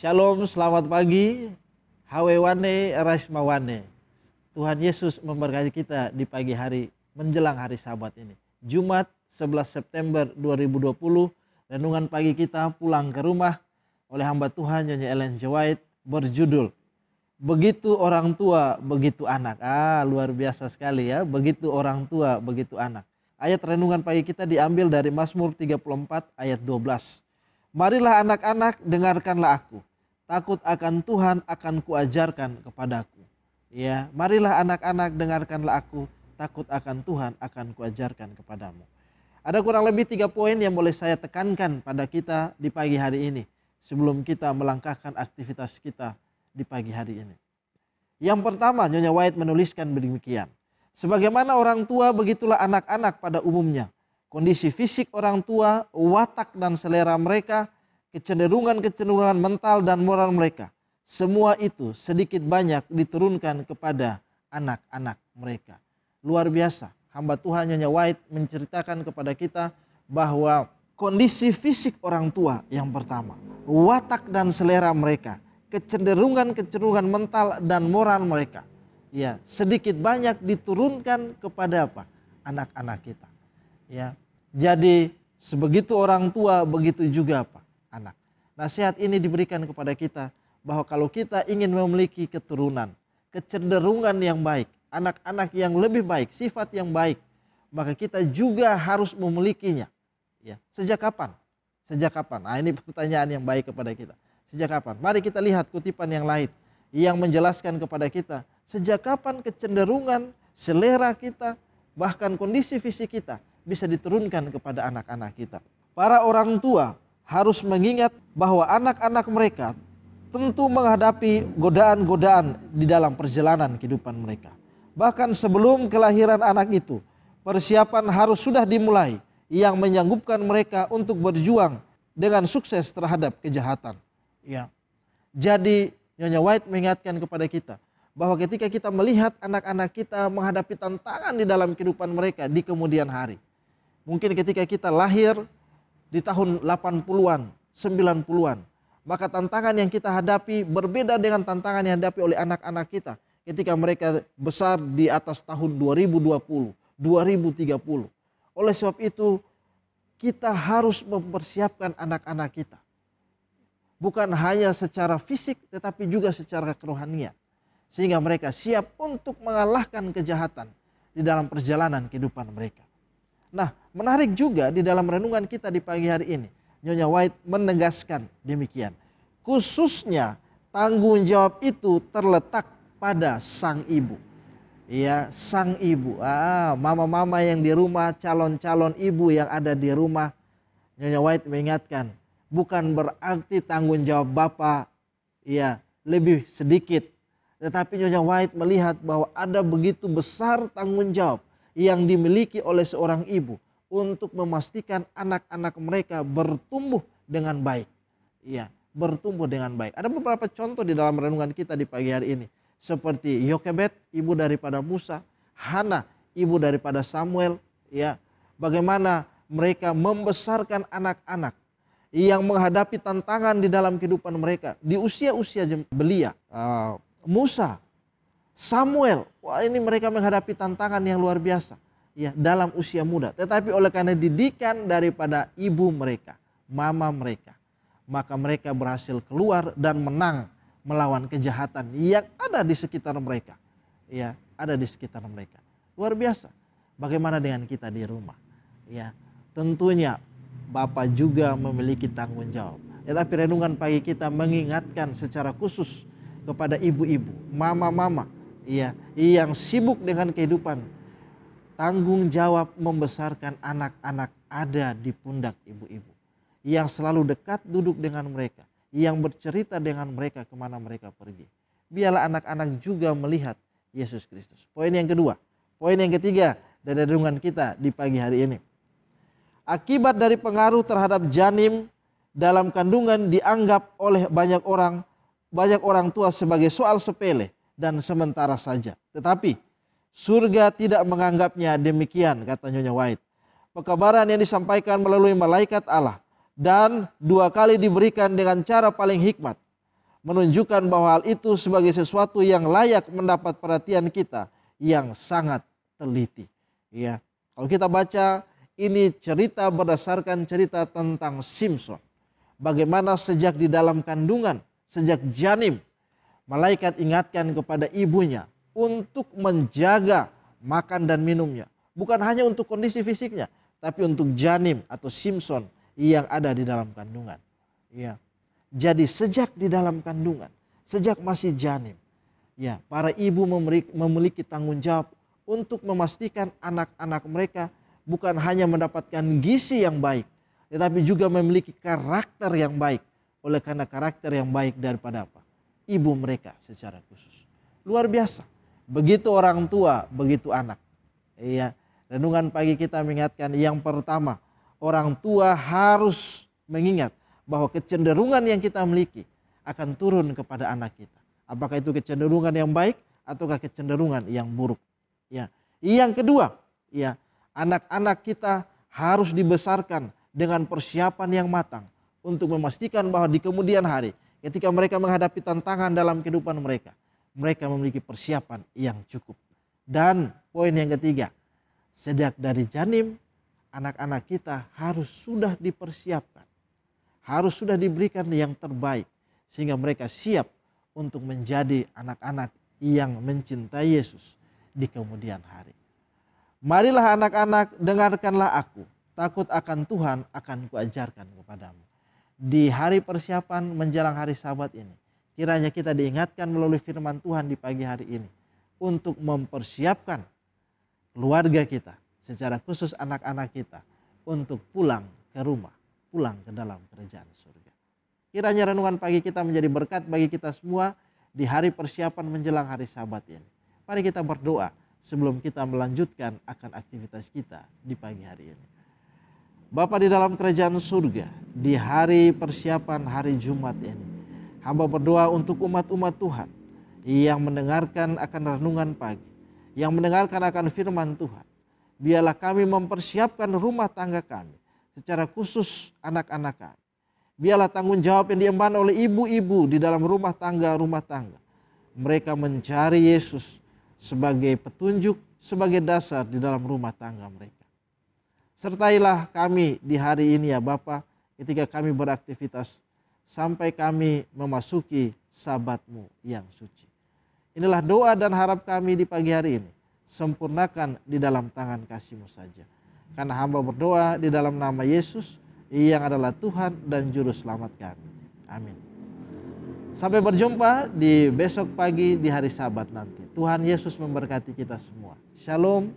Shalom, selamat pagi. Hawewane Rasmawane. Tuhan Yesus memberkati kita di pagi hari menjelang hari Sabat ini. Jumat 11 September 2020, renungan pagi kita pulang ke rumah oleh hamba Tuhan Nyonya Ellen G. White berjudul Begitu Orang Tua, Begitu Anak. Luar biasa sekali ya, begitu orang tua, begitu anak. Ayat renungan pagi kita diambil dari Mazmur 34 ayat 12. Marilah anak-anak, dengarkanlah aku. Takut akan Tuhan akan kuajarkan kepadaku. Ya, marilah anak-anak, dengarkanlah aku. Takut akan Tuhan akan kuajarkan kepadamu. Ada kurang lebih 3 poin yang boleh saya tekankan pada kita di pagi hari ini, sebelum kita melangkahkan aktivitas kita di pagi hari ini. Yang pertama, Nyonya White menuliskan demikian. Sebagaimana orang tua, begitulah anak-anak pada umumnya. Kondisi fisik orang tua, watak dan selera mereka, kecenderungan-kecenderungan mental dan moral mereka, semua itu sedikit banyak diturunkan kepada anak-anak mereka. Luar biasa, hamba Tuhan Nyonya White menceritakan kepada kita bahwa kondisi fisik orang tua yang pertama, watak dan selera mereka, kecenderungan-kecenderungan mental dan moral mereka, ya, sedikit banyak diturunkan kepada apa? Anak-anak kita. Ya, jadi sebegitu orang tua, begitu juga apa? Anak. Nasihat ini diberikan kepada kita bahwa kalau kita ingin memiliki keturunan, kecenderungan yang baik, anak-anak yang lebih baik, sifat yang baik, maka kita juga harus memilikinya. Ya, sejak kapan? Sejak kapan? Nah, ini pertanyaan yang baik kepada kita. Sejak kapan? Mari kita lihat kutipan yang lain yang menjelaskan kepada kita sejak kapan kecenderungan, selera kita, bahkan kondisi fisik kita bisa diturunkan kepada anak-anak kita. Para orang tua harus mengingat bahwa anak-anak mereka tentu menghadapi godaan-godaan di dalam perjalanan kehidupan mereka. Bahkan sebelum kelahiran anak itu, persiapan harus sudah dimulai yang menyanggupkan mereka untuk berjuang dengan sukses terhadap kejahatan. Ya. Jadi Nyonya White mengingatkan kepada kita bahwa ketika kita melihat anak-anak kita menghadapi tantangan di dalam kehidupan mereka di kemudian hari. Mungkin ketika kita lahir di tahun 80-an, 90-an, maka tantangan yang kita hadapi berbeda dengan tantangan yang dihadapi oleh anak-anak kita ketika mereka besar di atas tahun 2020, 2030. Oleh sebab itu, kita harus mempersiapkan anak-anak kita. Bukan hanya secara fisik, tetapi juga secara kerohanian. Sehingga mereka siap untuk mengalahkan kejahatan di dalam perjalanan kehidupan mereka. Nah, menarik juga di dalam renungan kita di pagi hari ini, Nyonya White menegaskan demikian. Khususnya tanggung jawab itu terletak pada sang ibu. Ya, sang ibu. Mama-mama yang di rumah, calon-calon ibu yang ada di rumah. Nyonya White mengingatkan, bukan berarti tanggung jawab bapak ya lebih sedikit. Tetapi Nyonya White melihat bahwa ada begitu besar tanggung jawab yang dimiliki oleh seorang ibu untuk memastikan anak-anak mereka bertumbuh dengan baik. Ya, bertumbuh dengan baik. Ada beberapa contoh di dalam renungan kita di pagi hari ini. Seperti Yokebed, ibu daripada Musa, Hana, ibu daripada Samuel. Ya, bagaimana mereka membesarkan anak-anak yang menghadapi tantangan di dalam kehidupan mereka di usia-usia belia. Musa, Samuel, wah ini mereka menghadapi tantangan yang luar biasa ya dalam usia muda. Tetapi oleh karena didikan daripada ibu mereka, mama mereka, maka mereka berhasil keluar dan menang melawan kejahatan yang ada di sekitar mereka. Ya, ada di sekitar mereka. Luar biasa. Bagaimana dengan kita di rumah? Ya, tentunya Bapak juga memiliki tanggung jawab. Tetapi renungan pagi kita mengingatkan secara khusus kepada ibu-ibu, mama-mama, ya, yang sibuk dengan kehidupan. Tanggung jawab membesarkan anak-anak ada di pundak ibu-ibu. Yang selalu dekat duduk dengan mereka. Yang bercerita dengan mereka kemana mereka pergi. Biarlah anak-anak juga melihat Yesus Kristus. Poin yang kedua. Poin yang ketiga dari renungan kita di pagi hari ini. Akibat dari pengaruh terhadap janin dalam kandungan dianggap oleh banyak orang tua sebagai soal sepele dan sementara saja. Tetapi surga tidak menganggapnya demikian, kata Nyonya White. Pekabaran yang disampaikan melalui malaikat Allah dan 2 kali diberikan dengan cara paling hikmat. menunjukkan bahwa hal itu sebagai sesuatu yang layak mendapat perhatian kita yang sangat teliti. Ya, kalau kita baca ini cerita berdasarkan cerita tentang Simson. Bagaimana sejak di dalam kandungan, sejak janin, malaikat ingatkan kepada ibunya untuk menjaga makan dan minumnya. Bukan hanya untuk kondisi fisiknya, tapi untuk janin atau Simson yang ada di dalam kandungan. Ya. Jadi sejak di dalam kandungan, sejak masih janin, ya, para ibu memiliki tanggung jawab untuk memastikan anak-anak mereka bukan hanya mendapatkan gizi yang baik, tetapi juga memiliki karakter yang baik. Oleh karena karakter yang baik daripada apa? Ibu mereka secara khusus. Luar biasa. Begitu orang tua, begitu anak. Iya. Renungan pagi kita mengingatkan yang pertama, orang tua harus mengingat bahwa kecenderungan yang kita miliki akan turun kepada anak kita. Apakah itu kecenderungan yang baik ataukah kecenderungan yang buruk? Ya. Yang kedua, ya, anak-anak kita harus dibesarkan dengan persiapan yang matang untuk memastikan bahwa di kemudian hari ketika mereka menghadapi tantangan dalam kehidupan mereka, mereka memiliki persiapan yang cukup. Dan poin yang ketiga, sejak dari janin, anak-anak kita harus sudah dipersiapkan. Harus sudah diberikan yang terbaik sehingga mereka siap untuk menjadi anak-anak yang mencintai Yesus di kemudian hari. Marilah anak-anak, dengarkanlah aku, takut akan Tuhan akan kuajarkan kepadamu. Di hari persiapan menjelang hari Sabat ini, kiranya kita diingatkan melalui firman Tuhan di pagi hari ini untuk mempersiapkan keluarga kita, secara khusus anak-anak kita, untuk pulang ke rumah, pulang ke dalam kerajaan surga. Kiranya renungan pagi kita menjadi berkat bagi kita semua di hari persiapan menjelang hari Sabat ini. Mari kita berdoa sebelum kita melanjutkan akan aktivitas kita di pagi hari ini. Bapa di dalam kerajaan surga, di hari persiapan hari Jumat ini, hamba berdoa untuk umat-umat Tuhan yang mendengarkan akan renungan pagi, yang mendengarkan akan firman Tuhan. Biarlah kami mempersiapkan rumah tangga kami, secara khusus anak-anak kami. Biarlah tanggung jawab yang diemban oleh ibu-ibu di dalam rumah tangga. Mereka mencari Yesus sebagai petunjuk, sebagai dasar di dalam rumah tangga mereka. Sertailah kami di hari ini ya Bapa, ketika kami beraktivitas sampai kami memasuki Sabat-Mu yang suci. Inilah doa dan harap kami di pagi hari ini. Sempurnakan di dalam tangan kasih-Mu saja. Karena hamba berdoa di dalam nama Yesus yang adalah Tuhan dan Juru Selamat kami. Amin. Sampai berjumpa di besok pagi di hari Sabat nanti. Tuhan Yesus memberkati kita semua. Shalom.